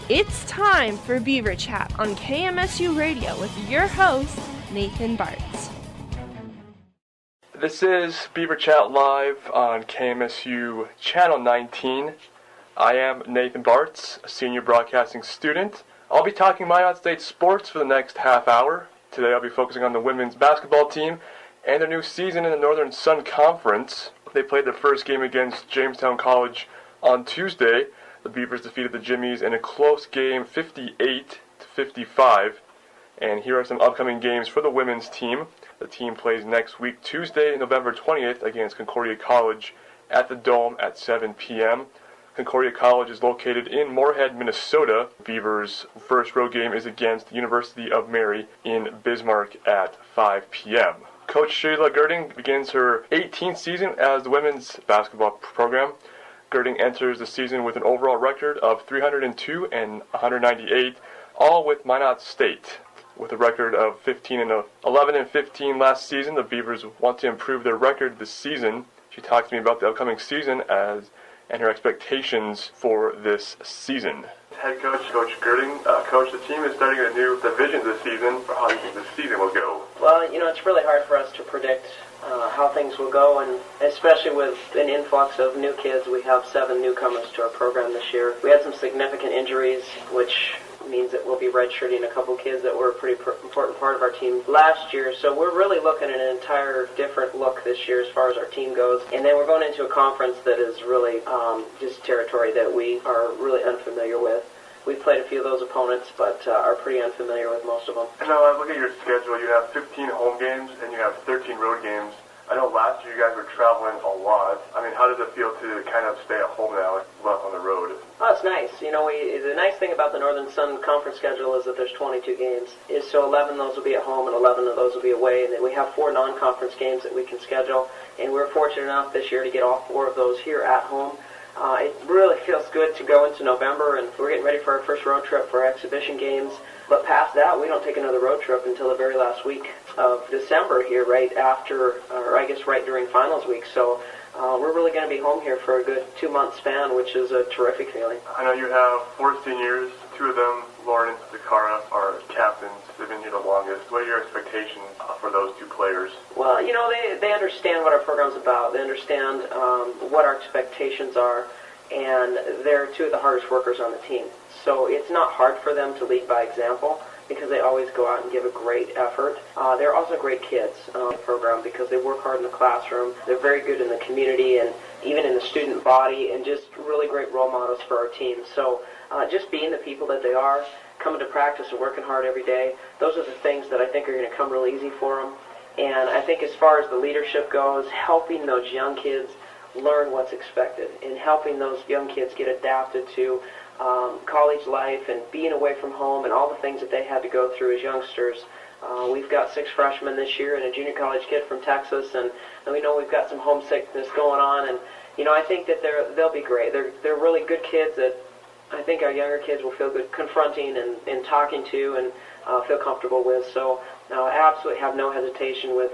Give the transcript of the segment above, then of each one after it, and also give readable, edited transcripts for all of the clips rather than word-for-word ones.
It's time for Beaver Chat on KMSU Radio with your host, Nathan Bartz. This is Beaver Chat Live on KMSU Channel 19. I am Nathan Bartz, a senior broadcasting student. I'll be talking Minot State sports for the next half hour. Today I'll be focusing on the women's basketball team and their new season in the Northern Sun Conference. They played their first game against Jamestown College on Tuesday. The Beavers defeated the Jimmies in a close game, 58-55. And here are some upcoming games for the women's team. The team plays next week, Tuesday, November 20th, against Concordia College at the Dome at 7 p.m. Concordia College is located in Moorhead, Minnesota. Beavers' first road game is against the University of Mary in Bismarck at 5 p.m. Coach Sheila Girding begins her 18th season as the women's basketball program. Girding enters the season with an overall record of 302 and 198, all with Minot State. With a record of 11 and 15 last season, the Beavers want to improve their record this season. She talks to me about the upcoming season and her expectations for this season. Head coach, Coach Girding. Coach, the team is starting a new division this season. How do you think this season will go? Well, it's really hard for us to predict how things will go, and especially with an influx of new kids. We have 7 newcomers to our program this year. We had some significant injuries, which means that we'll be redshirting a couple kids that were a pretty important part of our team last year. So we're really looking at an entire different look this year as far as our team goes. And then we're going into a conference that is really just territory that we are really unfamiliar with. We've played a few of those opponents, but are pretty unfamiliar with most of them. And now I look at your schedule. You have 15 home games and you have 13 road games. I know last year you guys were traveling a lot. I mean, how does it feel to kind of stay at home now and less on the road? Oh, it's nice. The nice thing about the Northern Sun Conference schedule is that there's 22 games. So 11 of those will be at home and 11 of those will be away. And then we have 4 non-conference games that we can schedule. And we're fortunate enough this year to get all 4 of those here at home. It really feels good to go into November, and we're getting ready for our first road trip for our exhibition games. But past that, we don't take another road trip until the very last week of December here, right after, or I guess right during finals week. So we're really going to be home here for a good 2-month span, which is a terrific feeling. I know you have 4 seniors. 2 of them, Lauren and Zakara, are captains. They've been here the longest. What are your expectations for those 2 players? Well, they understand what our program's about. They understand what our expectations are, and they're 2 of the hardest workers on the team. So it's not hard for them to lead by example because they always go out and give a great effort. They're also great kids on the program because they work hard in the classroom. They're very good in the community and even in the student body, and just really great role models for our team. So just being the people that they are, coming to practice and working hard every day, those are the things that I think are going to come real easy for them. And I think as far as the leadership goes, helping those young kids learn what's expected and helping those young kids get adapted to college life and being away from home and all the things that they had to go through as youngsters. We've got 6 freshmen this year and a junior college kid from Texas, and we know we've got some homesickness going on, and I think that they'll be great. They're really good kids that I think our younger kids will feel good confronting and talking to and feel comfortable with. So I absolutely have no hesitation with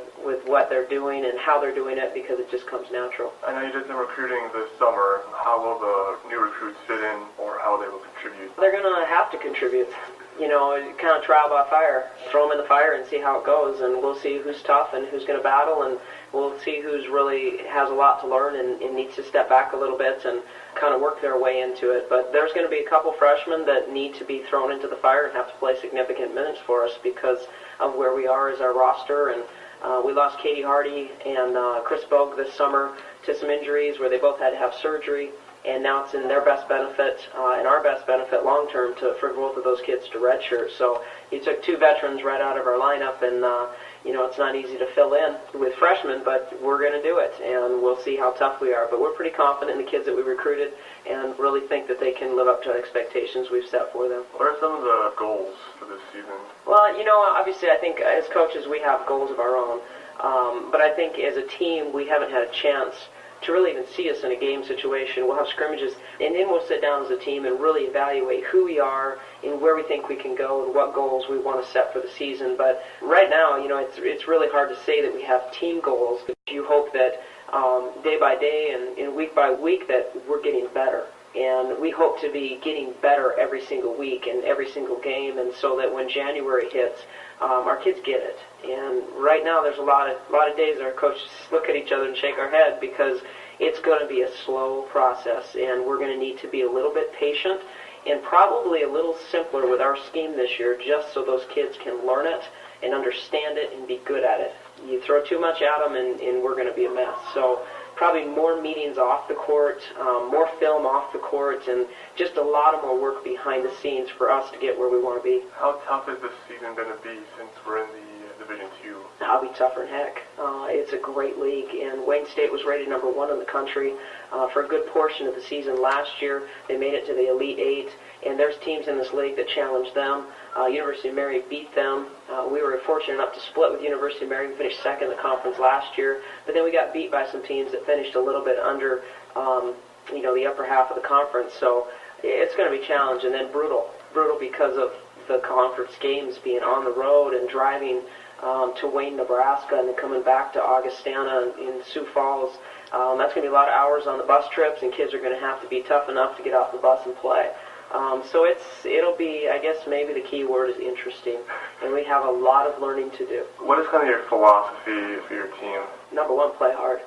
what they're doing and how they're doing it because it just comes natural. I know you did some recruiting this summer. How will the new recruits fit in, or how they will contribute? They're going to have to contribute. Kind of trial by fire. Throw them in the fire and see how it goes, and we'll see who's tough and who's going to battle, and we'll see who's really has a lot to learn and needs to step back a little bit and kind of work their way into it. But there's going to be a couple freshmen that need to be thrown into the fire and have to play significant minutes for us because of where we are as our roster. And we lost Katie Hardy and Chris Bogue this summer to some injuries where they both had to have surgery. And now it's in their best benefit and our best benefit long-term for both of those kids to redshirt. So you took 2 veterans right out of our lineup, and it's not easy to fill in with freshmen, but we're going to do it, and we'll see how tough we are. But we're pretty confident in the kids that we recruited and really think that they can live up to the expectations we've set for them. What are some of the goals for this season? Well, obviously I think as coaches we have goals of our own, but I think as a team we haven't had a chance to really even see us in a game situation. We'll have scrimmages, and then we'll sit down as a team and really evaluate who we are and where we think we can go and what goals we want to set for the season. But right now, it's really hard to say that we have team goals. You hope that day by day and week by week that we're getting better. And we hope to be getting better every single week and every single game, and so that when January hits, our kids get it. And right now, there's a lot of days our coaches look at each other and shake our head because it's going to be a slow process, and we're going to need to be a little bit patient and probably a little simpler with our scheme this year, just so those kids can learn it and understand it and be good at it. You throw too much at them, and we're going to be a mess. So probably more meetings off the court, more film off the court, and just a lot of more work behind the scenes for us to get where we want to be. How tough is this season going to be since we're in the Division II? I'll be tougher than heck. It's a great league, and Wayne State was rated number 1 in the country for a good portion of the season last year. They made it to the Elite Eight, and there's teams in this league that challenge them. University of Mary beat them. We were fortunate enough to split with University of Mary. We finished second in the conference last year, but then we got beat by some teams that finished a little bit under, the upper half of the conference. So it's going to be challenging, and then brutal because of the conference games being on the road and driving to Wayne, Nebraska, and then coming back to Augustana in Sioux Falls. That's going to be a lot of hours on the bus trips, and kids are going to have to be tough enough to get off the bus and play. So it'll be, I guess maybe the key word is interesting, and we have a lot of learning to do. What is kind of your philosophy for your team? Number one, play hard.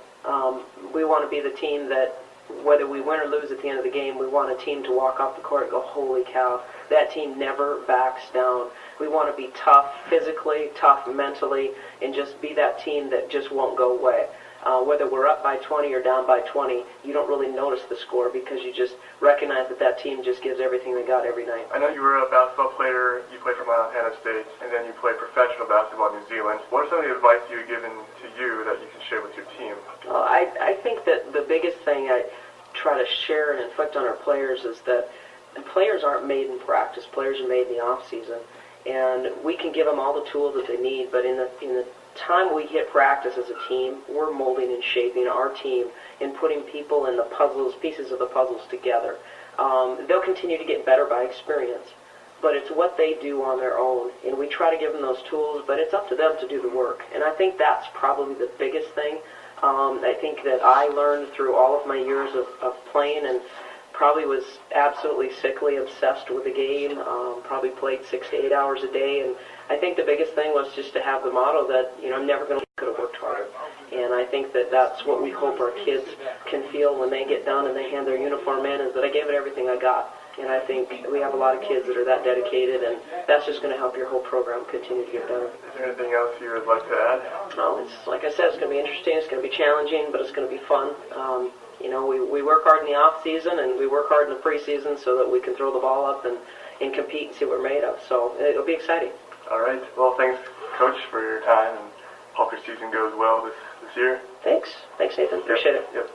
We want to be the team that, whether we win or lose at the end of the game, we want a team to walk off the court and go, holy cow, that team never backs down. We want to be tough physically, tough mentally, and just be that team that just won't go away. Whether we're up by 20 or down by 20, you don't really notice the score because you just recognize that team just gives everything they got every night. I know you were a basketball player, you played for Minot State, and then you played professional basketball in New Zealand. What are some of the advice you were given to you that you can share with your team? I think that the biggest thing I try to share and inflict on our players is that players aren't made in practice. Players are made in the off season, and we can give them all the tools that they need, but in the time we hit practice as a team, we're molding and shaping our team and putting people in the pieces of the puzzles together. They'll continue to get better by experience, but it's what they do on their own, and we try to give them those tools, but it's up to them to do the work. And I think that's probably the biggest thing. I think that I learned through all of my years of playing, and probably was absolutely sickly obsessed with the game, probably played 6 to 8 hours a day, and I think the biggest thing was just to have the motto that, I'm never going to could have worked harder. And I think that that's what we hope our kids can feel when they get done and they hand their uniform in, is that I gave it everything I got. And I think we have a lot of kids that are that dedicated, and that's just going to help your whole program continue to get better. Is there anything else you would like to add? No, it's like I said, it's going to be interesting, it's going to be challenging, but it's going to be fun. We work hard in the off season, and we work hard in the preseason so that we can throw the ball up and compete and see what we're made of. So it'll be exciting. All right. Well, thanks, Coach, for your time, and hope your season goes well this year. Thanks, Nathan. Appreciate it. Yep.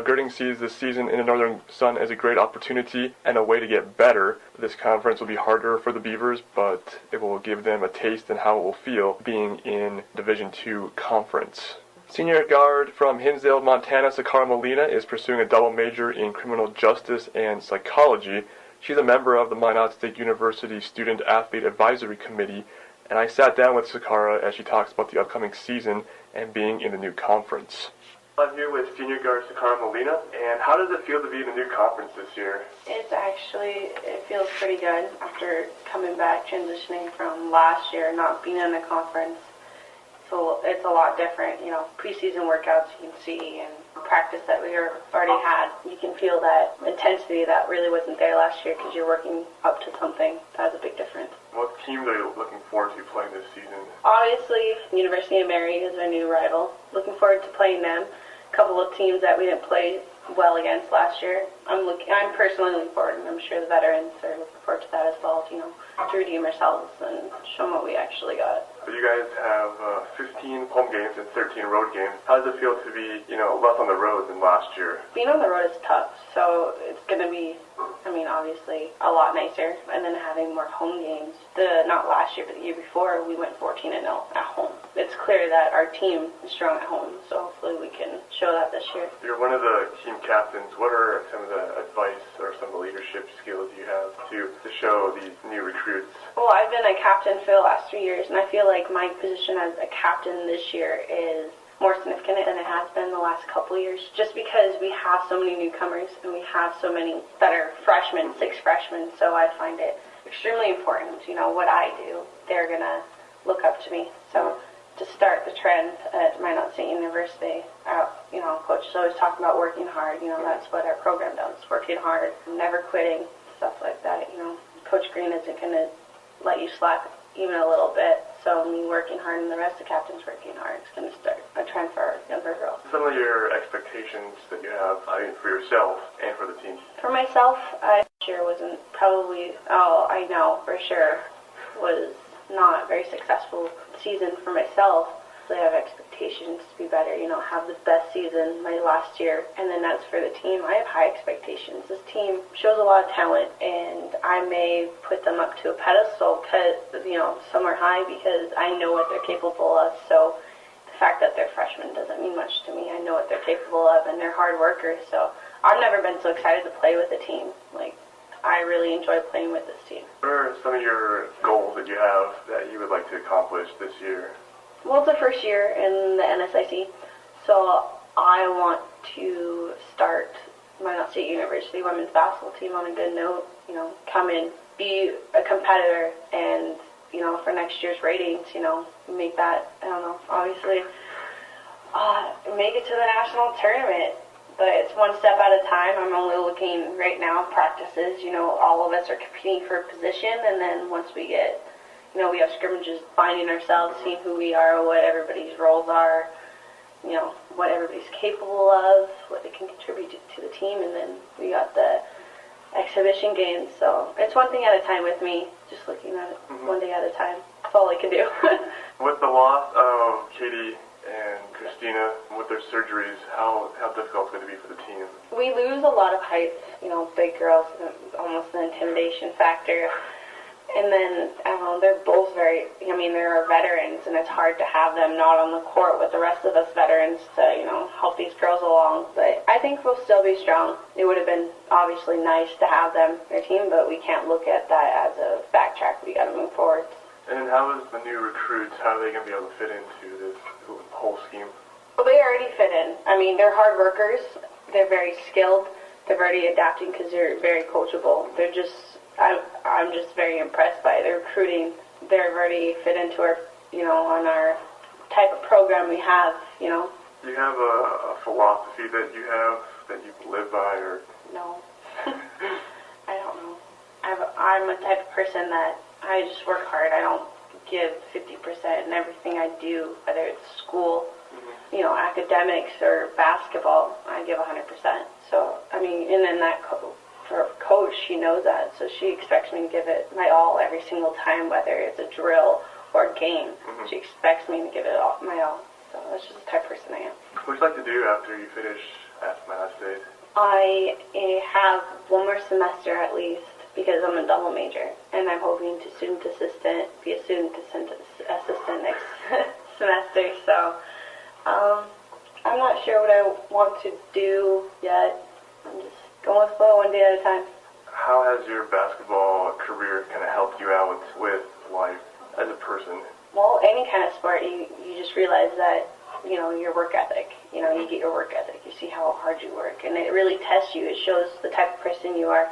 Girding sees this season in the Northern Sun as a great opportunity and a way to get better. This conference will be harder for the Beavers, but it will give them a taste in how it will feel being in Division II conference. Senior guard from Hinsdale, Montana, Sakara Molina is pursuing a double major in criminal justice and psychology. She's a member of the Minot State University Student Athlete Advisory Committee, and I sat down with Sakara as she talks about the upcoming season and being in the new conference. I'm here with senior guard Sakara Molina, and how does it feel to be in the new conference this year? It feels pretty good after coming back, transitioning from last year, not being in the conference. So it's a lot different, preseason workouts you can see and practice that we already had. You can feel that intensity that really wasn't there last year because you're working up to something. That was a big difference. What teams are you looking forward to playing this season? Obviously, University of Mary is our new rival. Looking forward to playing them. A couple of teams that we didn't play well against last year. I'm personally looking forward, and I'm sure the veterans are looking forward to that as well, to redeem ourselves and show them what we actually got. So you guys have 15 home games and 13 road games. How does it feel to be, less on the road than last year? Being on the road is tough, so it's going to be, obviously a lot nicer, and then having more home games. Not last year, but the year before, we went 14-0 at home. It's clear that our team is strong at home, so hopefully we can show that this year. You're one of the team captains. What are some of the advice or some of the leadership skills you have to show these new recruits? Well, I've been a captain for the last 3 years, and I feel like my position as a captain this year is more significant than it has been the last couple years, just because we have so many newcomers and we have so many that are freshmen, 6 freshmen, so I find it extremely important. What I do, they're going to look up to me. So to start the trend at Minot State University, Coach is always talking about working hard. That's what our program does, working hard, never quitting, stuff like that. Coach Green isn't going to let you slack even a little bit. So me working hard and the rest of the captains working hard is going to start a trend for our younger girls. Some of your expectations that you have, for yourself and for the team. For myself, last year wasn't probably, I know for sure, was not a very successful season for myself. So I have expectations to be better, have the best season my last year. And then as for the team, I have high expectations. This team shows a lot of talent, and I may put them up to a pedestal, somewhere high, because I know what they're capable of. So the fact that they're freshmen doesn't mean much to me. I know what they're capable of, and they're hard workers. So I've never been so excited to play with a team. I really enjoy playing with this team. What are some of your goals that you have that you would like to accomplish this year? Well, it's the first year in the NSIC, so I want to start Minot State University women's basketball team on a good note, come in, be a competitor, and, for next year's ratings, make that, obviously, make it to the national tournament. But it's one step at a time. I'm only looking right now practices. All of us are competing for a position, and then once we get, we have scrimmages, finding ourselves, seeing who we are, what everybody's roles are, what everybody's capable of, what they can contribute to the team, and then we got the exhibition games. So it's one thing at a time with me, just looking at it one day at a time. That's all I can do. With the loss of Katie and Christina, with their surgeries, how difficult is it going to be for the team? We lose a lot of height, big girls, almost an intimidation factor. And then, they're both they're our veterans, and it's hard to have them not on the court with the rest of us veterans to, help these girls along. But I think we'll still be strong. It would have been obviously nice to have them, their team, but we can't look at that as a backtrack. We got to move forward. And then how is the new recruits, how are they going to be able to fit into this whole scheme? Well, they already fit in. They're hard workers. They're very skilled. They're already adapting because they're very coachable. They're just, I'm just very impressed by their recruiting. They're already fit into our, on our type of program we have, Do you have a philosophy that you live by, or? No. I don't know. I'm a type of person that I just work hard. I don't give 50% in everything I do, whether it's school, academics or basketball. I give 100%. So, and then that for coach, she knows that, so she expects me to give it my all every single time, whether it's a drill or a game. She expects me to give it all, my all. So that's just the type of person I am. What would you like to do after you finish at Minot State? I have one more semester at least, because I'm a double major, and I'm hoping to be a student assistant next semester. So I'm not sure what I want to do yet. I'm just going with flow one day at a time. How has your basketball career kind of helped you out with life as a person? Well, any kind of sport, you just realize that, your work ethic. You get your work ethic. You see how hard you work, and it really tests you. It shows the type of person you are.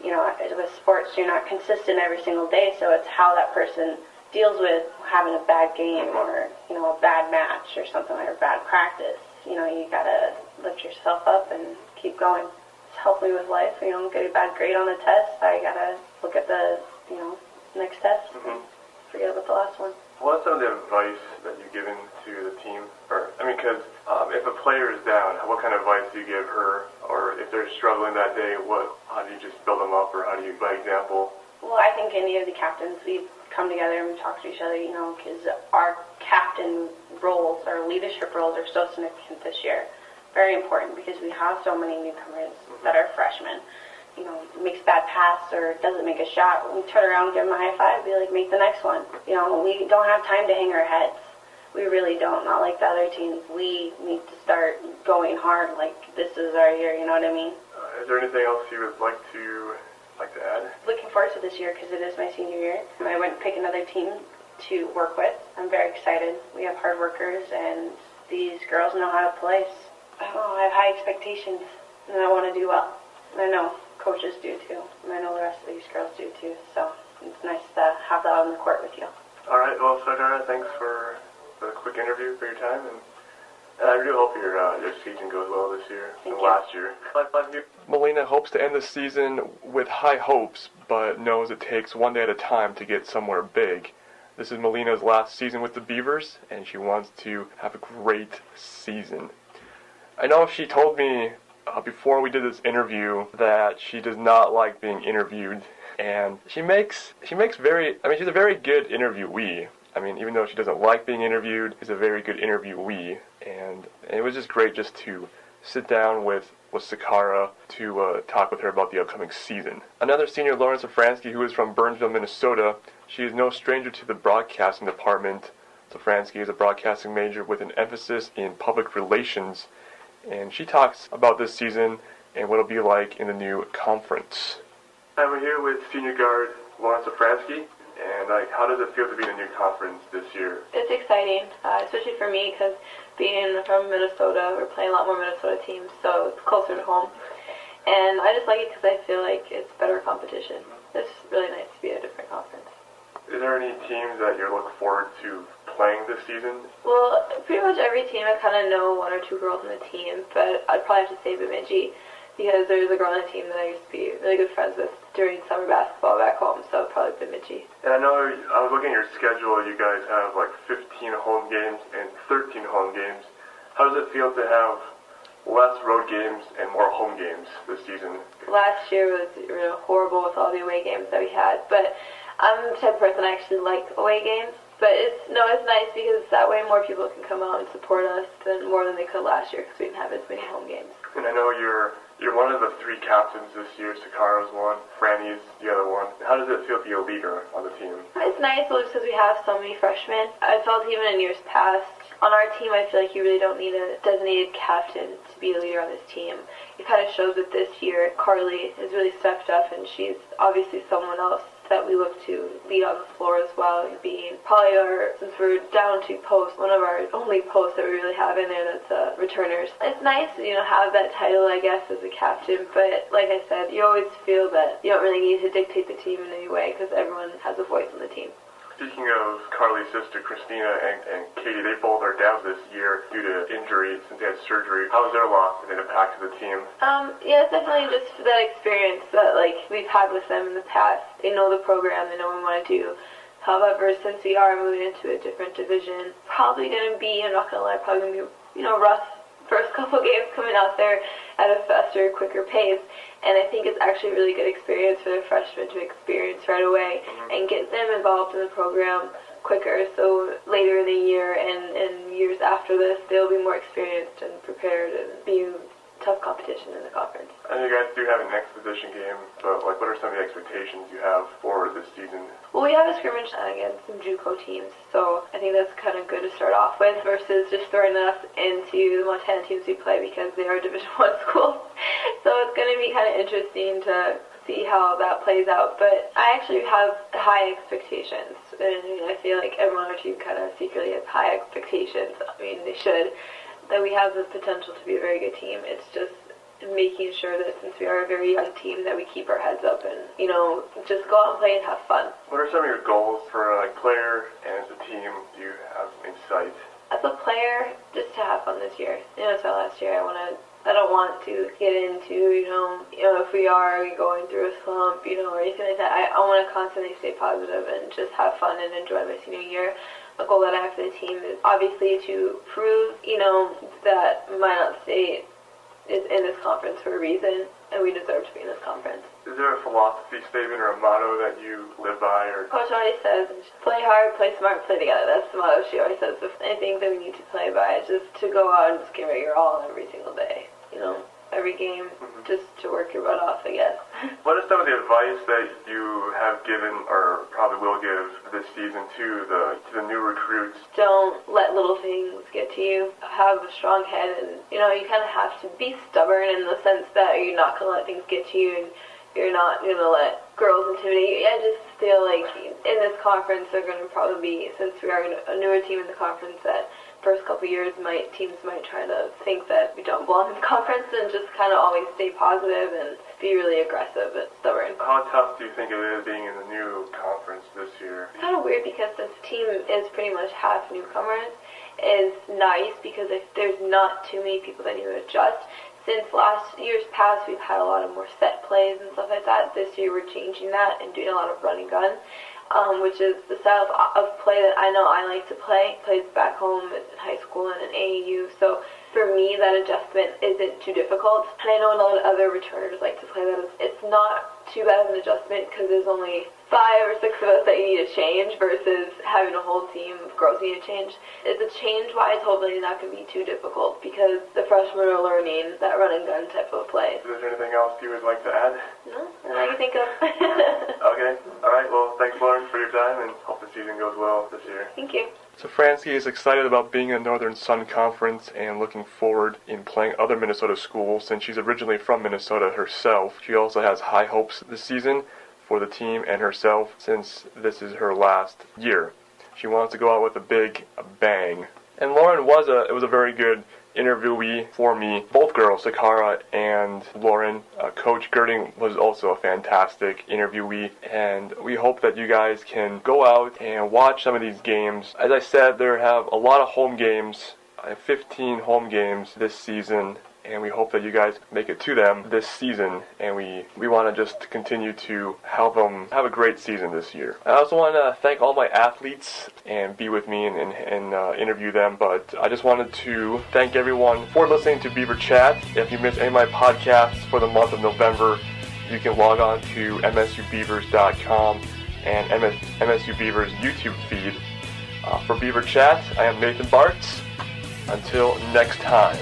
With sports, you're not consistent every single day, so it's how that person deals with having a bad game or, a bad match or something, or bad practice. You gotta lift yourself up and keep going. It's helped me with life. Get a bad grade on a test, I gotta look at the, next test and forget about the last one. What's some of the advice that you've given to the team? Because if a player is down, what kind of advice do you give her? Or if they're struggling that day, how do you just build them up, or how do you, by example? Well, I think any of the captains, we come together and we talk to each other, because our captain roles, our leadership roles are so significant this year. Very important, because we have so many newcomers that are freshmen. Makes a bad pass or doesn't make a shot, we turn around, give them a high five, be like, make the next one. We don't have time to hang our heads. We really don't, not like the other teams. We need to start going hard, like this is our year, you know what I mean? Is there anything else you would like to add? Looking forward to this year because it is my senior year. I went to pick another team to work with. I'm very excited. We have hard workers, and these girls know how to play. I don't know, I have high expectations, and I want to do well. And I know coaches do too, and I know the rest of these girls do too, so it's nice to have that on the court with you. All right, well, Sakara, thanks for the quick interview, for your time, and I really hope your season goes well this year Thank and you. last year. Melina hopes to end the season with high hopes, but knows it takes one day at a time to get somewhere big. This is Melina's last season with the Beavers, and she wants to have a great season. I know she told me before we did this interview that she does not like being interviewed, and she's a very good interviewee. I mean, even though she doesn't like being interviewed, she's a very good interviewee, and it was just great just to sit down with Sakara to talk with her about the upcoming season. Another senior, Lauren Safransky, who is from Burnsville, Minnesota, she is no stranger to the broadcasting department. Safransky is a broadcasting major with an emphasis in public relations, and she talks about this season and what it'll be like in the new conference. I'm here with senior guard Lauren Safransky, and how does it feel to be in a new conference this year? It's exciting, especially for me because being from Minnesota, we're playing a lot more Minnesota teams, so it's closer to home. And I just like it because I feel like it's better competition. It's really nice to be in a different conference. Is there any teams that you're looking forward to playing this season? Well, pretty much every team I kind of know one or two girls on the team, but I'd probably have to say Bemidji because there's a girl on the team that I used to be really good friends with during summer basketball back home, so probably Bemidji. And I know I was looking at your schedule. You guys have like 15 home games and 13 home games. How does it feel to have less road games and more home games this season? Last year was horrible with all the away games that we had, but I'm the type of person I actually like away games. But it's nice because that way more people can come out and support us more than they could last year because we didn't have as many home games. And I know you're one of the three captains this year. Sakara's one, Franny's the other one. How does it feel to be a leader on the team? It's nice just because we have so many freshmen. I felt even in years past, on our team I feel like you really don't need a designated captain to be a leader on this team. It kind of shows that this year Carly has really stepped up and she's obviously someone else that we look to lead on the floor as well, and being probably since we're down to posts, one of our only posts that we really have in there that's returners. It's nice to, have that title, I guess, as a captain, but like I said, you always feel that you don't really need to dictate the team in any way because everyone has a voice on the team. Speaking of Carly's sister, Christina, and Katie, they both are down this year due to injury since they had surgery. How has their loss been impacted the team? Yeah, it's definitely just that experience that, we've had with them in the past. They know the program, they know what we want to do. However, since we are moving into a different division, probably going to be, I'm not going to lie, probably going to be, rough first couple games coming out there at a faster, quicker pace. And I think it's actually a really good experience for the freshmen to experience right away and get them involved in the program quicker. So later in the year and years after this, they'll be more experienced and prepared and be tough competition in the conference. I know you guys do have an exposition game, but what are some of the expectations you have for this season? Well, we have a scrimmage against some JUCO teams, so I think that's kind of good to start off with versus just throwing us into the Montana teams we play because they are Division I schools. So it's going to be kind of interesting to see how that plays out, but I actually have high expectations, and I feel like everyone on our team kind of secretly has high expectations. I mean, they should. That we have the potential to be a very good team. It's just making sure that since we are a very young team that we keep our heads up and, just go out and play and have fun. What are some of your goals for a player and as a team do you have in sight? As a player, just to have fun this year. It's my last year. I don't want to get into, if we are going through a slump, or anything like that. I want to constantly stay positive and just have fun and enjoy my senior year. A goal that I have for the team is obviously to prove, that Minot State is in this conference for a reason, and we deserve to be in this conference. Is there a philosophy statement or a motto that you live by? Or Coach always says, play hard, play smart, play together. That's the motto she always says. I think that we need to play by just to go out and just give it your all every single day. Every game, just to work your butt off, I guess. What is some of the advice that you have given or probably will give this season to the new recruits? Don't let little things get to you. Have a strong head, and you kind of have to be stubborn in the sense that you're not going to let things get to you, and you're not going to let girls intimidate you. I just feel like in this conference, they're going to probably be, since we are a newer team in the conference, that first couple years teams might try to think that we don't belong in the conference and just kind of always stay positive and be really aggressive and stubborn. How tough do you think it is being in the new conference this year? It's kind of weird because since the team is pretty much half newcomers, it's nice because if there's not too many people that need to adjust. Since last year's past, we've had a lot of more set plays and stuff like that. This year we're changing that and doing a lot of run and gun, which is the style of play that I know I like to play. Plays back home in high school and in AAU. So for me, that adjustment isn't too difficult. And I know a lot of other returners like to play that. It's not too bad of an adjustment because there's only 5 or 6 of us that you need to change versus having a whole team of girls need to change. It's a change-wise, hopefully not going to be too difficult because the freshmen are learning that run and gun type of play. Is there anything else you would like to add? No, that I can think of. Okay, alright, well thanks Lauren for your time and hope the season goes well this year. Thank you. So Francie is excited about being in the Northern Sun Conference and looking forward in playing other Minnesota schools since she's originally from Minnesota herself. She also has high hopes this season for the team and herself since this is her last year. She wants to go out with a big bang. And Lauren was a very good interviewee for me. Both girls, Sakara and Lauren. Coach Girding was also a fantastic interviewee, and we hope that you guys can go out and watch some of these games. As I said, there have a lot of home games. I have 15 home games this season, and we hope that you guys make it to them this season, and we want to just continue to help them have a great season this year. I also want to thank all my athletes and be with me and interview them, but I just wanted to thank everyone for listening to Beaver Chat. If you missed any of my podcasts for the month of November, you can log on to msubeavers.com and MSU Beavers YouTube feed. For Beaver Chat, I am Nathan Bartz. Until next time.